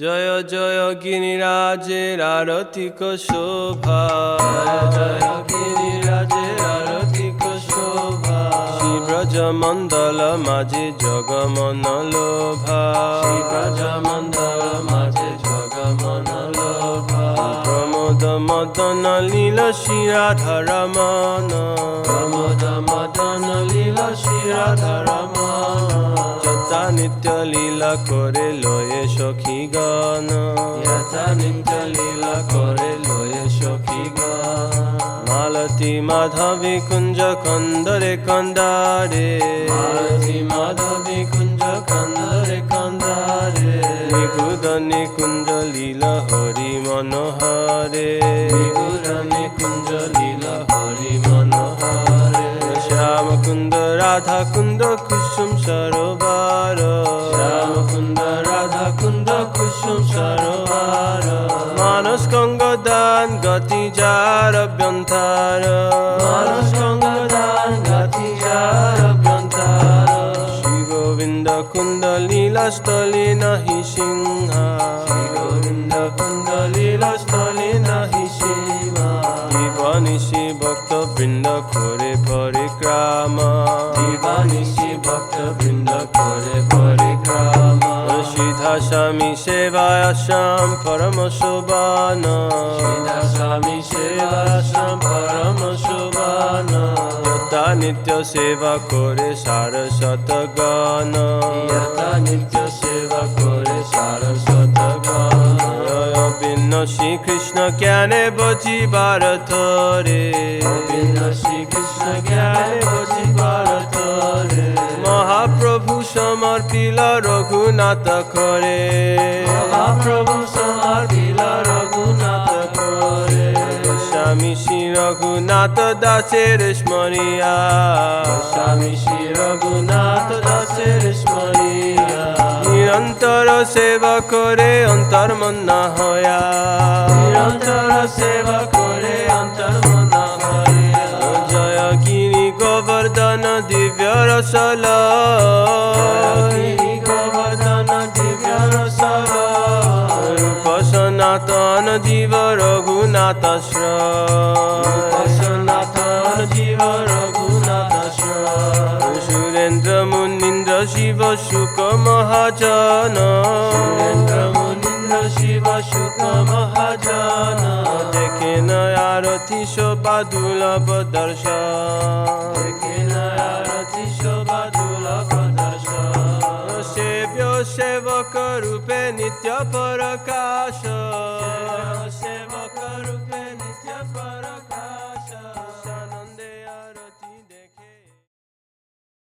জয় জয় গিরিরাজের আরতিক শোভা, জয় গিরিরাজের আরতিক শোভা। শ্রী ব্রজ মণ্ডল মাঝে জগমন লোভা, শ্রী ব্রজ মণ্ডল মাঝে জগমন লোভা। প্রমোদ মদন লীল শ্রী রাধা রমণ, প্রমোদ মদন লীল শ্রী রাধা রমণ। যথা নিত্য লীলা করে লয়ে সখী গান, যথা নিত্য লীলা করে লয়ে সখী গান। মালতী মাধবী কুঞ্জ কন্দরে কন্দারে, মালতী মাধবী কুঞ্জ কন্দরে কন্দারে। নিগুড় নিকুঞ্জ লীলা হরি মনোহরে, নিগুড় নিকুঞ্জ লীলা হরি মনোহরে। শ্যাম কুন্দ রাধা কুন্দ কুসুম সরোবর, শ্যাম কুন্দ রাধা কুন্দ কুসুম সরোবর। মানস গঙ্গ দান গতি যার অভ্যন্তর, মানস গঙ্গ দান গতি যার অভ্যন্তর। শ্রী গোবিন্দ কুন্দ লীলা স্থলী নাহি সিংহা, শ্রী গোবিন্দ কুন্দ লীলা স্থলী নাহি সীমা। দিবানিশি ভক্ত বৃন্দ করে পরিক্রমা, দিবানিশি ভক্ত বৃন্দ করে পরিক্রমা। সিধা স্বামী সেবায়াসাম পরম শোভান, সিধা স্বামী সেবায়াসাম পরম শোভান। যথা নিত্য সেবা করে সারস্বত গান, যথা নিত্য সেবা করে সারস্বত গান। ভিন্ন শ্রীকৃষ্ণ জ্ঞানে বুঝিবার থরে, ভিন্ন শ্রীকৃষ্ণ জ্ঞানে বুঝিবার থরে। মহাপ্রভু সমর্পিল রঘুনাথ করে, মহাপ্রভু সমর্পিল রঘুনাথ করে। স্বামী শ্রী রঘুনাথ দাসের স্মরিয়া, স্বামী শ্রী রঘুনাথ দাসের স্মরিয়া। নিরন্তর সেবা করে অন্তর্মন না হয়া, নিরন্তর সেবা করে অন্তর্মন হয়া। জয় গিরি গোবর্ধন দিব্য রসল, গিরি গোবর্ধন দিব্য রসল। রূপ সনাতন জীব রঘুনাথাশ্রয়, সনাতন জীব রঘুনাথাশ্রয়। সুরেন্দ্র মুনীন্দ্র শিব শুক মহাজন, সুরেন্দ্র মুনীন্দ্র শিব শুক মহাজন। দেখেন আরতি শোভা দুর্লভ দর্শন, দেখেন আরতি শোভা দুর্লভ দর্শন। সেব্য সেবক রূপে নিত্য প্রকাশ।